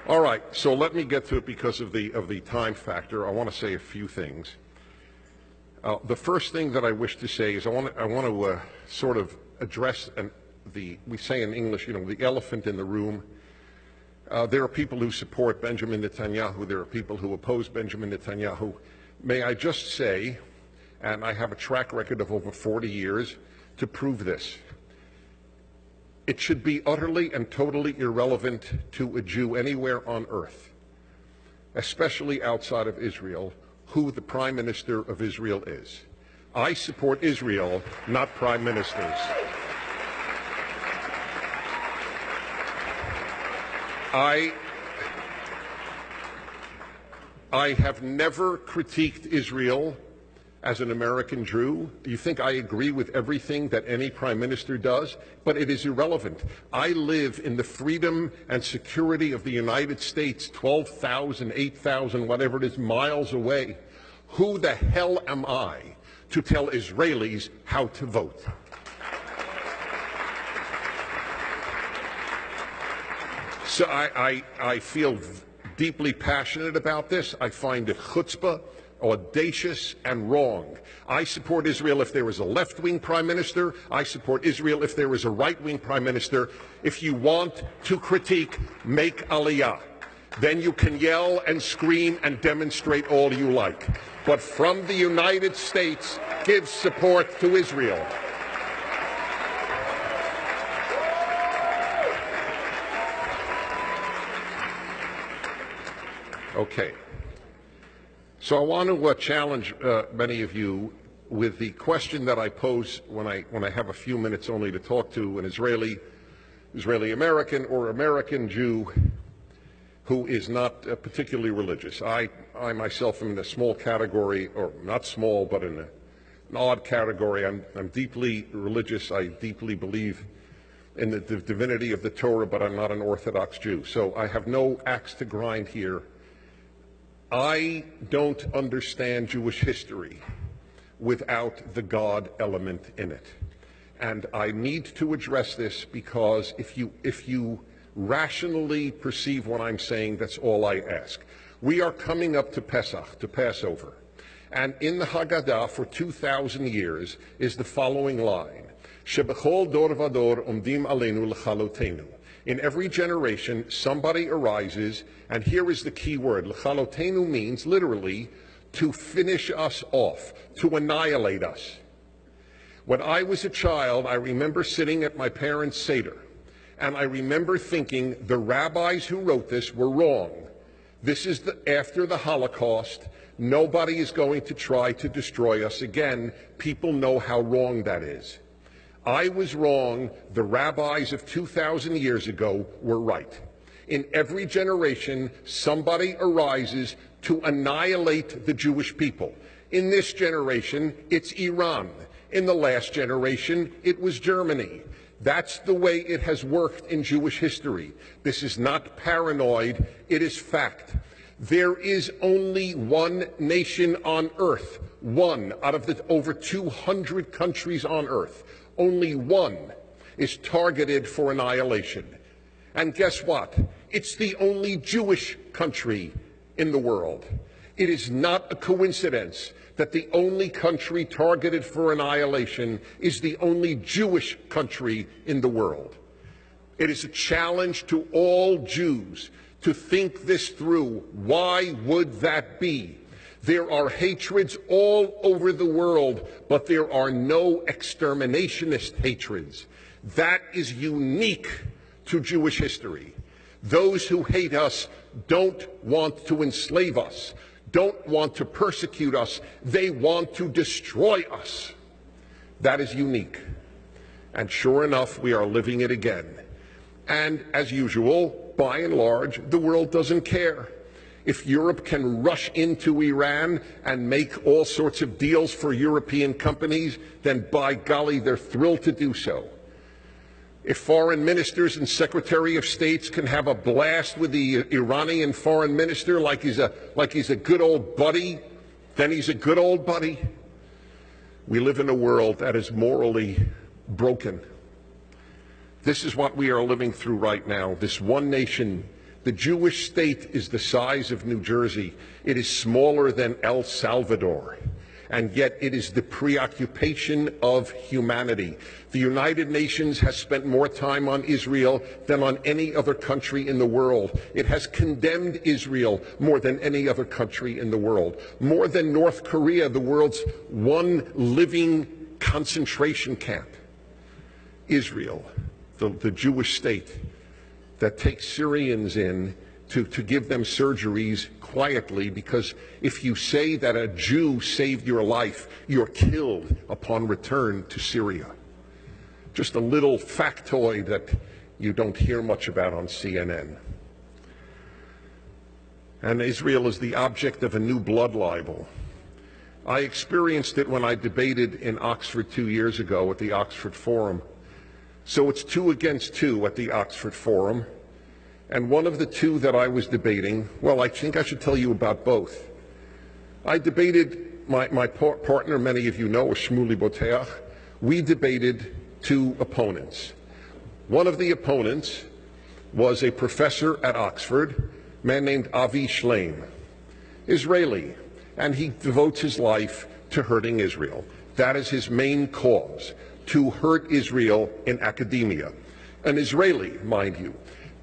All right, so let me get to it because of the time factor. I want to say a few things. The first thing that I wish to say is I want to sort of address we say in English, the elephant in the room. There are people who support Benjamin Netanyahu. There are people who oppose Benjamin Netanyahu. May I just say, and I have a track record of over 40 years to prove this, it should be utterly and totally irrelevant to a Jew anywhere on earth, especially outside of Israel, who the Prime Minister of Israel is. I support Israel, not prime ministers. I have never critiqued Israel as an American Jew. You think I agree with everything that any prime minister does? But it is irrelevant. I live in the freedom and security of the United States, 12,000, 8,000, whatever it is, miles away. Who the hell am I to tell Israelis how to vote? So I feel deeply passionate about this. I find it chutzpah, audacious, and wrong. I support Israel if there is a left-wing prime minister. I support Israel if there is a right-wing prime minister. If you want to critique, make aliyah. Then you can yell and scream and demonstrate all you like. But from the United States, give support to Israel. Okay. So I want to challenge many of you with the question that I pose when I have a few minutes only to talk to an Israeli American or American Jew who is not particularly religious. I myself am in a small category, or not small, but in an odd category. I'm deeply religious. I deeply believe in the divinity of the Torah, but I'm not an Orthodox Jew. So I have no axe to grind here. I don't understand Jewish history without the God element in it. And I need to address this because if you rationally perceive what I'm saying, that's all I ask. We are coming up to Pesach, to Passover. And in the Haggadah for 2,000 years is the following line: shebechol vador omdim alenu lechalotenu. In every generation, somebody arises, and here is the key word. Lechalotenu means literally to finish us off, to annihilate us. When I was a child, I remember sitting at my parents' Seder, and I remember thinking the rabbis who wrote this were wrong. This is after the Holocaust. Nobody is going to try to destroy us again. People know how wrong that is. I was wrong. The rabbis of 2,000 years ago were right. In every generation, somebody arises to annihilate the Jewish people. In this generation, it's Iran. In the last generation, it was Germany. That's the way it has worked in Jewish history. This is not paranoid, it is fact. There is only one nation on earth, one out of the over 200 countries on earth. Only one is targeted for annihilation. And guess what? It's the only Jewish country in the world. It is not a coincidence that the only country targeted for annihilation is the only Jewish country in the world. It is a challenge to all Jews to think this through. Why would that be? There are hatreds all over the world, but there are no exterminationist hatreds. That is unique to Jewish history. Those who hate us don't want to enslave us, don't want to persecute us. They want to destroy us. That is unique. And sure enough, we are living it again. And as usual, by and large, the world doesn't care. If Europe can rush into Iran and make all sorts of deals for European companies, then by golly, they're thrilled to do so. If foreign ministers and secretary of states can have a blast with the Iranian foreign minister like he's a good old buddy, then he's a good old buddy. We live in a world that is morally broken. This is what we are living through right now, this one nation The Jewish state is the size of New Jersey. It is smaller than El Salvador. And yet it is the preoccupation of humanity. The United Nations has spent more time on Israel than on any other country in the world. It has condemned Israel more than any other country in the world. More than North Korea, the world's one living concentration camp. Israel, the Jewish state that takes Syrians in to give them surgeries quietly, because if you say that a Jew saved your life, you're killed upon return to Syria. Just a little factoid that you don't hear much about on CNN. And Israel is the object of a new blood libel. I experienced it when I debated in Oxford 2 years ago at the Oxford Forum. So it's 2 against 2 at the Oxford Forum. And one of the two that I was debating, well, I think I should tell you about both. I debated, my partner, many of you know, is Shmuley Boteach. We debated 2 opponents. One of the opponents was a professor at Oxford, a man named Avi Shleim, Israeli, and he devotes his life to hurting Israel. That is his main cause, to hurt Israel in academia. An Israeli, mind you.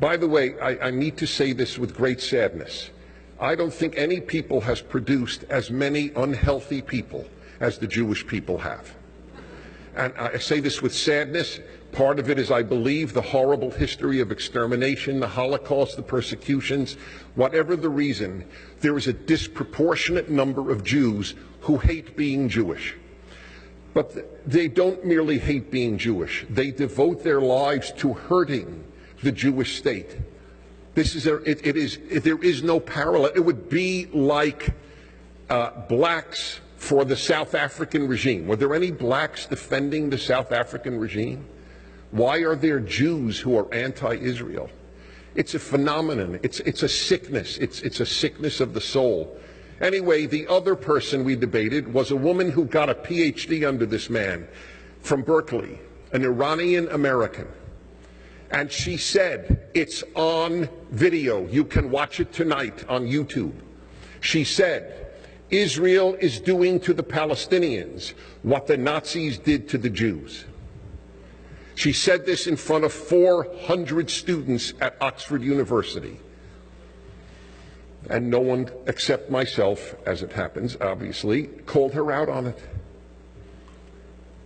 By the way, I need to say this with great sadness. I don't think any people has produced as many unhealthy people as the Jewish people have. And I say this with sadness. Part of it is, I believe, the horrible history of extermination, the Holocaust, the persecutions. Whatever the reason, there is a disproportionate number of Jews who hate being Jewish. But they don't merely hate being Jewish. They devote their lives to hurting the Jewish state. There is no parallel. It would be like blacks for the South African regime. Were there any blacks defending the South African regime? Why are there Jews who are anti-Israel? It's a phenomenon. It's a sickness. It's a sickness of the soul. Anyway, the other person we debated was a woman who got a PhD under this man from Berkeley, an Iranian American. And she said, it's on video. You can watch it tonight on YouTube. She said, Israel is doing to the Palestinians what the Nazis did to the Jews. She said this in front of 400 students at Oxford University. And no one except myself, as it happens, obviously, called her out on it.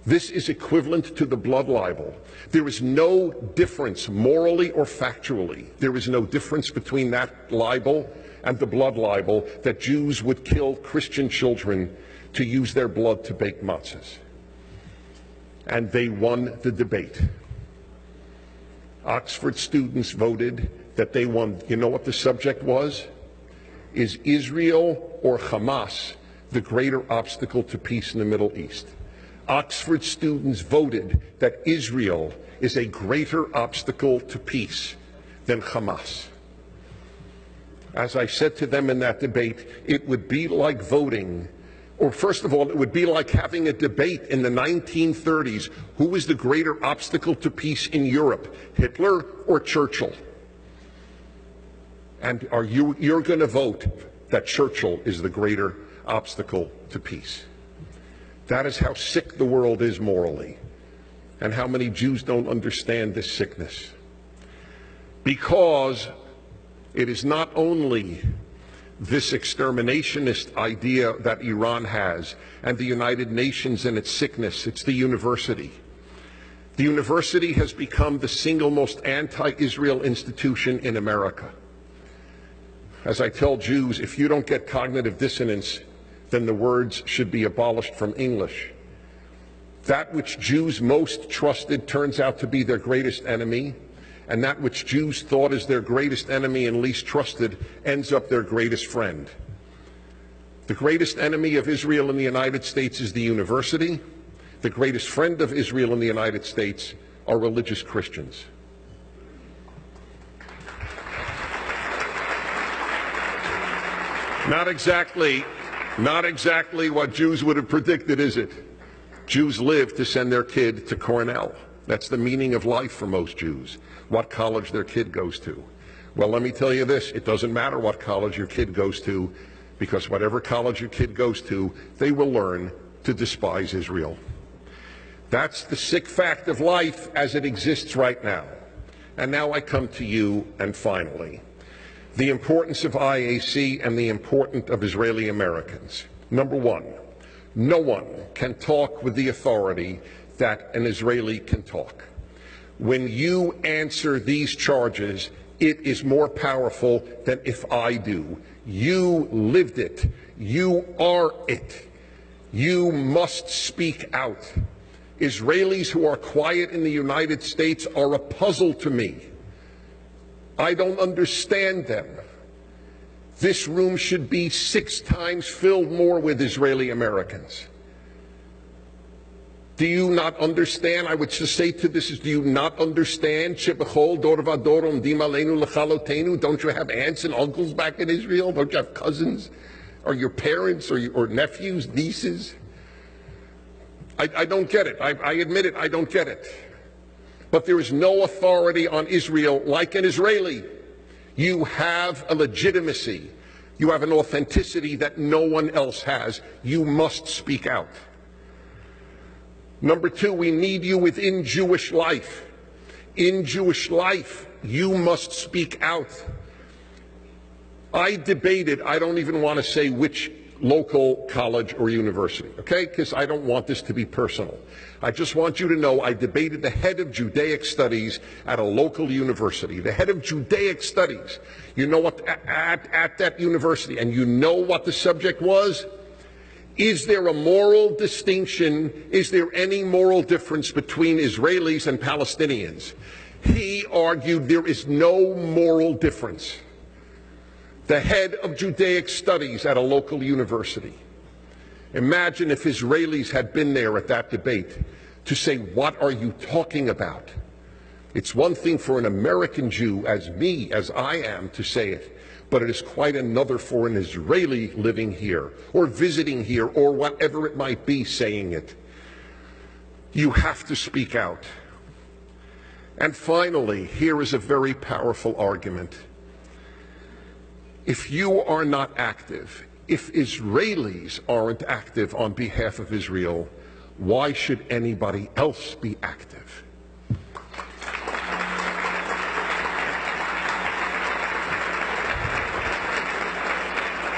This is equivalent to the blood libel. There is no difference, morally or factually. There is no difference between that libel and the blood libel that Jews would kill Christian children to use their blood to bake matzahs. And they won the debate. Oxford students voted that they won. You know what the subject was? Is Israel or Hamas the greater obstacle to peace in the Middle East? Oxford students voted that Israel is a greater obstacle to peace than Hamas. As I said to them in that debate, it would be like voting, or first of all, it would be like having a debate in the 1930s. Who was the greater obstacle to peace in Europe, Hitler or Churchill? And you're going to vote that Churchill is the greater obstacle to peace. That is how sick the world is morally, and how many Jews don't understand this sickness. Because it is not only this exterminationist idea that Iran has, and the United Nations and its sickness, it's the university. The university has become the single most anti-Israel institution in America. As I tell Jews, if you don't get cognitive dissonance, then the words should be abolished from English. That which Jews most trusted turns out to be their greatest enemy, and that which Jews thought is their greatest enemy and least trusted ends up their greatest friend. The greatest enemy of Israel in the United States is the university. The greatest friend of Israel in the United States are religious Christians. Not exactly what Jews would have predicted, is it? Jews live to send their kid to Cornell. That's the meaning of life for most Jews, what college their kid goes to. Well, let me tell you this, it doesn't matter what college your kid goes to, because whatever college your kid goes to, they will learn to despise Israel. That's the sick fact of life as it exists right now. And now I come to you, and finally, the importance of IAC and the importance of Israeli Americans. Number one, no one can talk with the authority that an Israeli can talk. When you answer these charges, it is more powerful than if I do. You lived it. You are it. You must speak out. Israelis who are quiet in the United States are a puzzle to me. I don't understand them. This room should be 6 times filled more with Israeli Americans. Do you not understand? I would just say to this is, do you not understand? Shebechol, vador, omdim, alenu, lechalotenu. Don't you have aunts and uncles back in Israel? Don't you have cousins? Or your parents or nephews, nieces? I don't get it. I admit it, I don't get it. But there is no authority on Israel like an Israeli. You have a legitimacy. You have an authenticity that no one else has. You must speak out. Number 2, we need you within Jewish life. In Jewish life, you must speak out. I debated, I don't even want to say which local college or university, okay? Because I don't want this to be personal. I just want you to know I debated the head of Judaic studies at a local university. The head of Judaic studies, you know what, at that university, and you know what the subject was? Is there a moral distinction? Is there any moral difference between Israelis and Palestinians? He argued there is no moral difference. The head of Judaic studies at a local university. Imagine if Israelis had been there at that debate to say, what are you talking about? It's one thing for an American Jew, as me, as I am, to say it, but it is quite another for an Israeli living here, or visiting here, or whatever it might be saying it. You have to speak out. And finally, here is a very powerful argument. If you are not active, if Israelis aren't active on behalf of Israel, why should anybody else be active?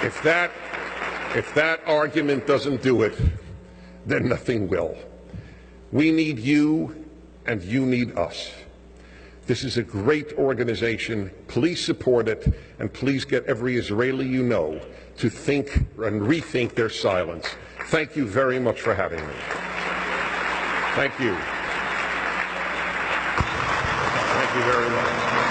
If that argument doesn't do it, then nothing will. We need you, and you need us. This is a great organization. Please support it, and please get every Israeli you know to think and rethink their silence. Thank you very much for having me. Thank you. Thank you very much.